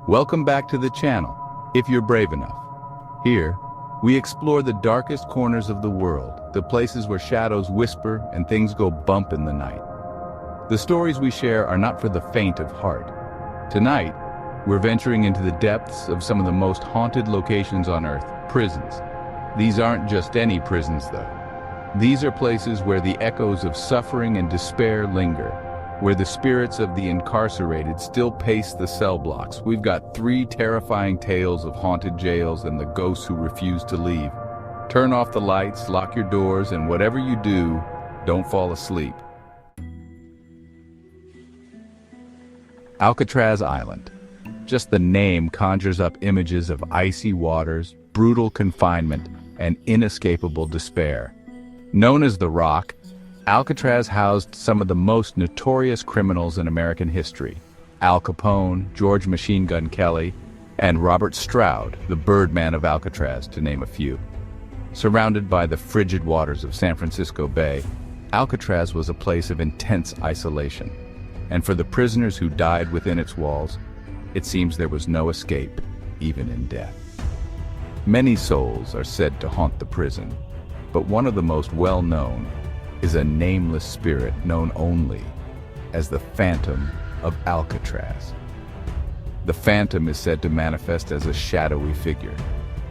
Welcome back to the channel, if you're brave enough. Here, we explore the darkest corners of the world, the places where shadows whisper and things go bump in the night. The stories we share are not for the faint of heart. Tonight, we're venturing into the depths of some of the most haunted locations on Earth, prisons. These aren't just any prisons, though. These are places where the echoes of suffering and despair linger, where the spirits of the incarcerated still pace the cell blocks. We've got 3 terrifying tales of haunted jails and the ghosts who refuse to leave. Turn off the lights, lock your doors, and whatever you do, don't fall asleep. Alcatraz Island. Just the name conjures up images of icy waters, brutal confinement, and inescapable despair. Known as the Rock, Alcatraz housed some of the most notorious criminals in American history: Al Capone, George Machine Gun Kelly, and Robert Stroud, the Birdman of Alcatraz, to name a few. Surrounded by the frigid waters of San Francisco Bay, Alcatraz was a place of intense isolation. And for the prisoners who died within its walls, it seems there was no escape, even in death. Many souls are said to haunt the prison, but one of the most well-known is a nameless spirit known only as the Phantom of Alcatraz. The Phantom is said to manifest as a shadowy figure,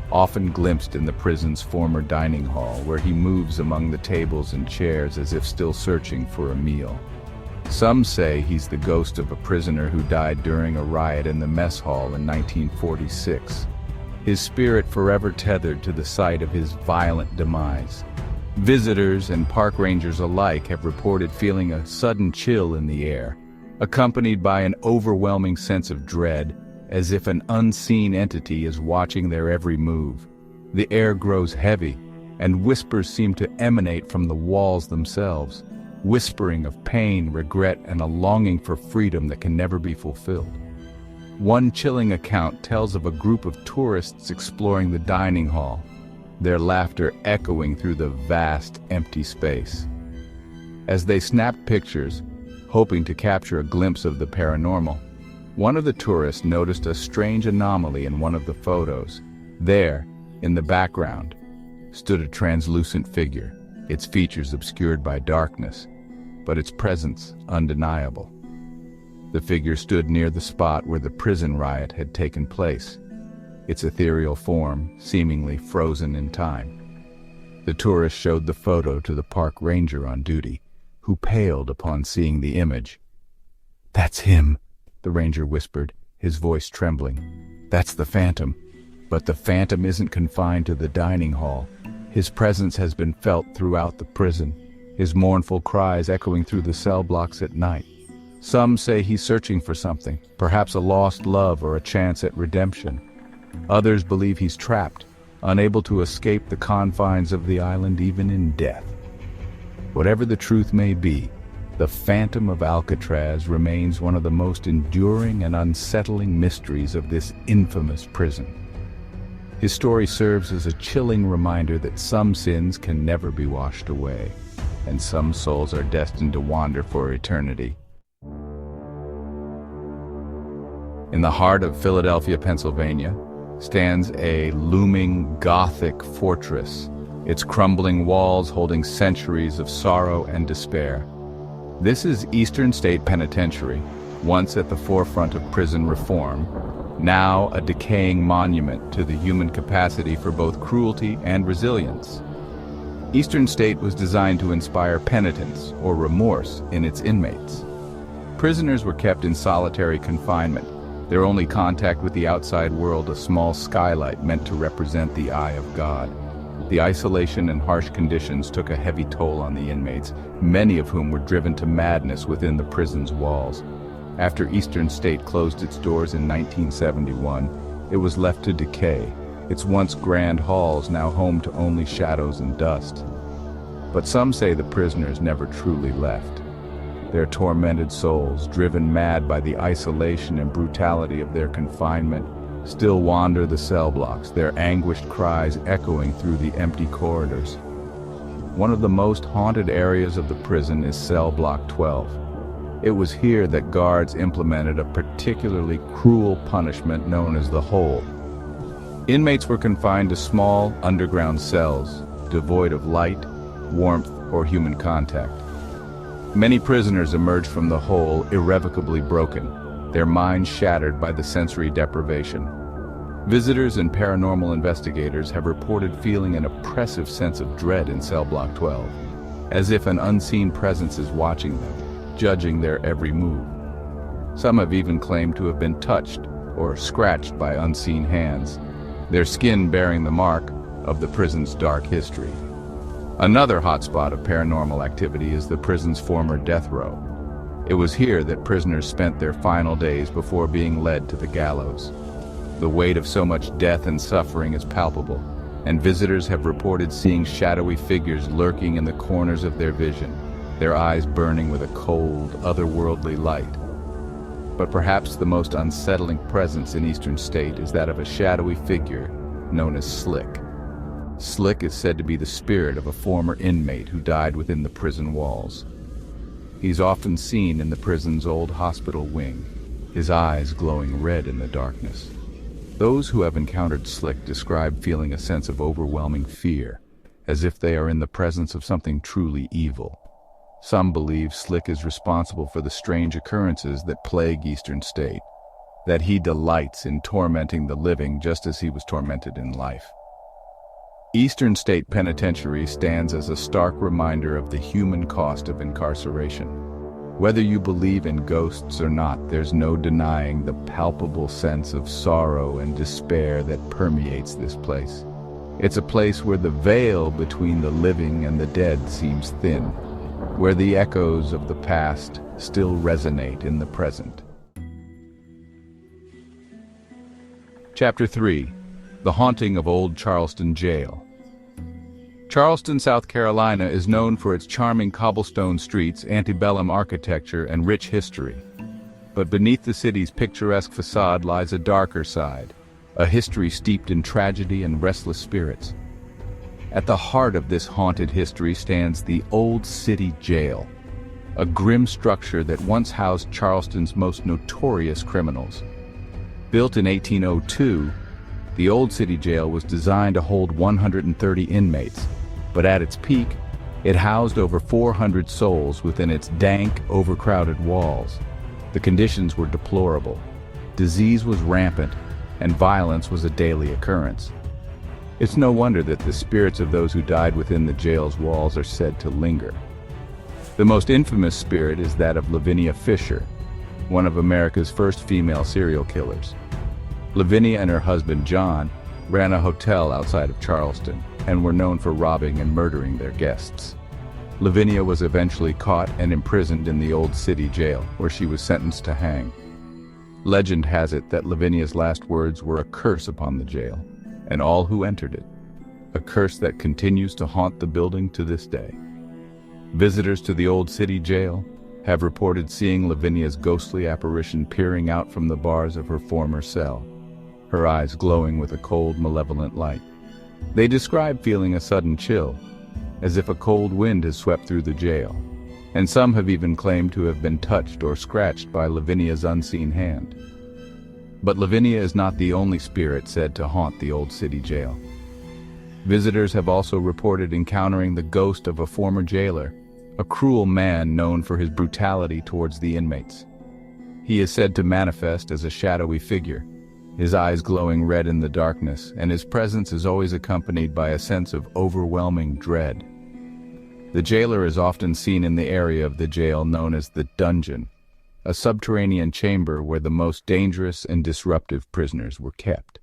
often glimpsed in the prison's former dining hall, where he moves among the tables and chairs as if still searching for a meal. Some say he's the ghost of a prisoner who died during a riot in the mess hall in 1946. His spirit forever tethered to the site of his violent demise. Visitors and park rangers alike have reported feeling a sudden chill in the air, accompanied by an overwhelming sense of dread, as if an unseen entity is watching their every move. The air grows heavy, and whispers seem to emanate from the walls themselves, whispering of pain, regret, and a longing for freedom that can never be fulfilled. One chilling account tells of a group of tourists exploring the dining hall, their laughter echoing through the vast, empty space. As they snapped pictures, hoping to capture a glimpse of the paranormal, one of the tourists noticed a strange anomaly in one of the photos. There, in the background, stood a translucent figure, its features obscured by darkness, but its presence undeniable. The figure stood near the spot where the prison riot had taken place, its ethereal form seemingly frozen in time. The tourist showed the photo to the park ranger on duty, who paled upon seeing the image. "That's him," the ranger whispered, his voice trembling. "That's the Phantom." But the Phantom isn't confined to the dining hall. His presence has been felt throughout the prison, his mournful cries echoing through the cell blocks at night. Some say he's searching for something, perhaps a lost love or a chance at redemption. Others believe he's trapped, unable to escape the confines of the island even in death. Whatever the truth may be, the Phantom of Alcatraz remains one of the most enduring and unsettling mysteries of this infamous prison. His story serves as a chilling reminder that some sins can never be washed away, and some souls are destined to wander for eternity. In the heart of Philadelphia, Pennsylvania, stands a looming Gothic fortress, its crumbling walls holding centuries of sorrow and despair. This is Eastern State Penitentiary, once at the forefront of prison reform, now a decaying monument to the human capacity for both cruelty and resilience. Eastern State was designed to inspire penitence or remorse in its inmates. Prisoners were kept in solitary confinement, their only contact with the outside world a small skylight meant to represent the eye of God. The isolation and harsh conditions took a heavy toll on the inmates, many of whom were driven to madness within the prison's walls. After Eastern State closed its doors in 1971, it was left to decay, its once grand halls now home to only shadows and dust. But some say the prisoners never truly left. Their tormented souls, driven mad by the isolation and brutality of their confinement, still wander the cell blocks, their anguished cries echoing through the empty corridors. One of the most haunted areas of the prison is cell block 12. It was here that guards implemented a particularly cruel punishment known as the hole. Inmates were confined to small, underground cells, devoid of light, warmth, or human contact. Many prisoners emerged from the hole irrevocably broken, their minds shattered by the sensory deprivation. Visitors and paranormal investigators have reported feeling an oppressive sense of dread in cell block 12, as if an unseen presence is watching them, judging their every move. Some have even claimed to have been touched or scratched by unseen hands, their skin bearing the mark of the prison's dark history. Another hotspot of paranormal activity is the prison's former death row. It was here that prisoners spent their final days before being led to the gallows. The weight of so much death and suffering is palpable, and visitors have reported seeing shadowy figures lurking in the corners of their vision, their eyes burning with a cold, otherworldly light. But perhaps the most unsettling presence in Eastern State is that of a shadowy figure known as Slick. Slick is said to be the spirit of a former inmate who died within the prison walls. He's often seen in the prison's old hospital wing, his eyes glowing red in the darkness. Those who have encountered Slick describe feeling a sense of overwhelming fear, as if they are in the presence of something truly evil. Some believe Slick is responsible for the strange occurrences that plague Eastern State, that he delights in tormenting the living just as he was tormented in life. Eastern State Penitentiary stands as a stark reminder of the human cost of incarceration. Whether you believe in ghosts or not, there's no denying the palpable sense of sorrow and despair that permeates this place. It's a place where the veil between the living and the dead seems thin, where the echoes of the past still resonate in the present. Chapter 3. The Haunting of Old Charleston Jail. Charleston, South Carolina is known for its charming cobblestone streets, antebellum architecture, and rich history. But beneath the city's picturesque facade lies a darker side, a history steeped in tragedy and restless spirits. At the heart of this haunted history stands the Old City Jail, a grim structure that once housed Charleston's most notorious criminals. Built in 1802, the Old City Jail was designed to hold 130 inmates, but at its peak, it housed over 400 souls within its dank, overcrowded walls. The conditions were deplorable. Disease was rampant, and violence was a daily occurrence. It's no wonder that the spirits of those who died within the jail's walls are said to linger. The most infamous spirit is that of Lavinia Fisher, one of America's first female serial killers. Lavinia and her husband, John, ran a hotel outside of Charleston and were known for robbing and murdering their guests. Lavinia was eventually caught and imprisoned in the Old City Jail, where she was sentenced to hang. Legend has it that Lavinia's last words were a curse upon the jail and all who entered it, a curse that continues to haunt the building to this day. Visitors to the Old City Jail have reported seeing Lavinia's ghostly apparition peering out from the bars of her former cell, her eyes glowing with a cold, malevolent light. They describe feeling a sudden chill, as if a cold wind has swept through the jail, and some have even claimed to have been touched or scratched by Lavinia's unseen hand. But Lavinia is not the only spirit said to haunt the Old City Jail. Visitors have also reported encountering the ghost of a former jailer, a cruel man known for his brutality towards the inmates. He is said to manifest as a shadowy figure, his eyes glowing red in the darkness, and his presence is always accompanied by a sense of overwhelming dread. The jailer is often seen in the area of the jail known as the dungeon, a subterranean chamber where the most dangerous and disruptive prisoners were kept.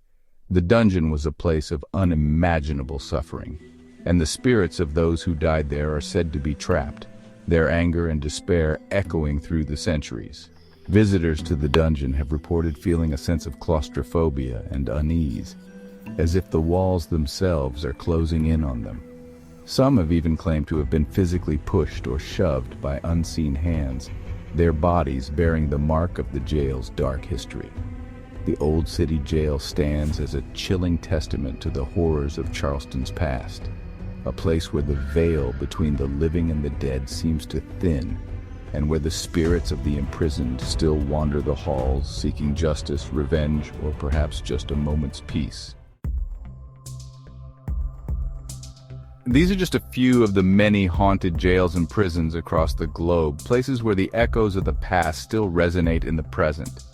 The dungeon was a place of unimaginable suffering, and the spirits of those who died there are said to be trapped, their anger and despair echoing through the centuries. Visitors to the dungeon have reported feeling a sense of claustrophobia and unease, as if the walls themselves are closing in on them. Some have even claimed to have been physically pushed or shoved by unseen hands, their bodies bearing the mark of the jail's dark history. The Old City Jail stands as a chilling testament to the horrors of Charleston's past, a place where the veil between the living and the dead seems to thin, and where the spirits of the imprisoned still wander the halls, seeking justice, revenge, or perhaps just a moment's peace. These are just a few of the many haunted jails and prisons across the globe, places where the echoes of the past still resonate in the present.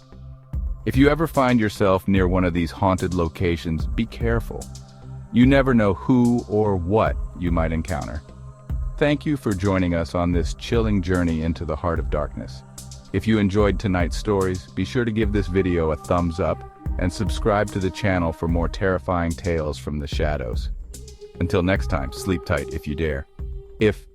If you ever find yourself near one of these haunted locations, be careful. You never know who or what you might encounter. Thank you for joining us on this chilling journey into the heart of darkness. If you enjoyed tonight's stories, be sure to give this video a thumbs up and subscribe to the channel for more terrifying tales from the shadows. Until next time, sleep tight if you dare. If